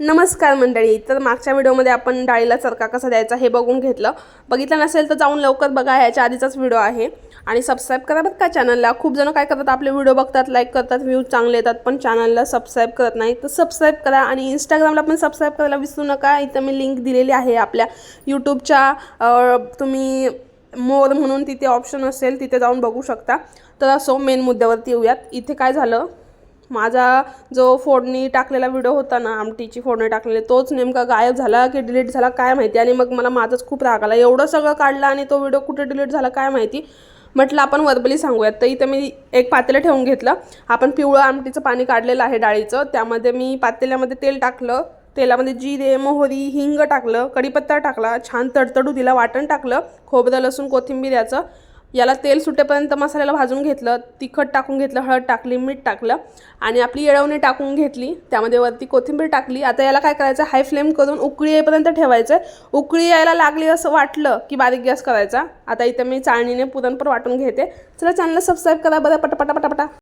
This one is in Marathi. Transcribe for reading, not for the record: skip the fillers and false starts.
नमस्कार मंडळी. तर मागच्या व्हिडिओमध्ये आपण डाळीला चरका कसा द्यायचा हे बघितलं नसेल तर जाऊन लवकर बघा, ह्याच्या आधीचाच व्हिडिओ आहे. आणि सबस्क्राईब करा बरं का चॅनलला. खूप जण काय करतात, आपले व्हिडिओ बघतात, लाईक करतात, व्ह्यूज चांगले येतात, पण चॅनलला सबस्क्राईब करत नाही. तर सबस्क्राईब करा आणि इंस्टाग्रामला पण सबस्क्राईब करायला विसरू नका. इथं मी लिंक दिलेली आहे आपल्या यूट्यूबच्या. तुम्ही मोर म्हणून तिथे ऑप्शन असेल, तिथे जाऊन बघू शकता. तर असो, मेन मुद्द्यावरती येऊयात. इथे काय झालं, माझा जो फोडणी टाकलेला व्हिडिओ होता ना, आमटीची फोडणी टाकलेली, तोच नेमका गायब झाला की डिलीट झाला काय माहिती. आणि मग मला माझंच खूप राग आला, एवढं सगळं काढलं आणि तो व्हिडिओ कुठे डिलीट झाला काय माहिती. म्हटलं आपण वर्बली सांगूयात. तर इथं मी एक पातेलं ठेवून घेतलं. आपण पिवळं आमटीचं पाणी काढलेलं आहे डाळीचं, त्यामध्ये मी पातेल्यामध्ये तेल टाकलं. तेलामध्ये जिरे, मोहरी, हिंग टाकलं, कढीपत्ता टाकला, छान तडतडू दिला, वाटण टाकलं, खोबरं, लसूण, कोथिंबीर याला तेल सुटेपर्यंत मसाल्याला भाजून घेतलं. तिखट टाकून घेतलं, हळद टाकली, मीठ टाकलं आणि आपली येळवणी टाकून घेतली. त्यामध्ये वरती कोथिंबीर टाकली. आता याला काय करायचं, हाय फ्लेम करून उकळी येईपर्यंत ठेवायचं. उकळी यायला लागली असं वाटलं की बारीक गॅस करायचा. आता इथं मी चाळणीने पुरणपर वाटून घेते. चला, चॅनलला सबस्क्राईब करा बरं, पटापटा.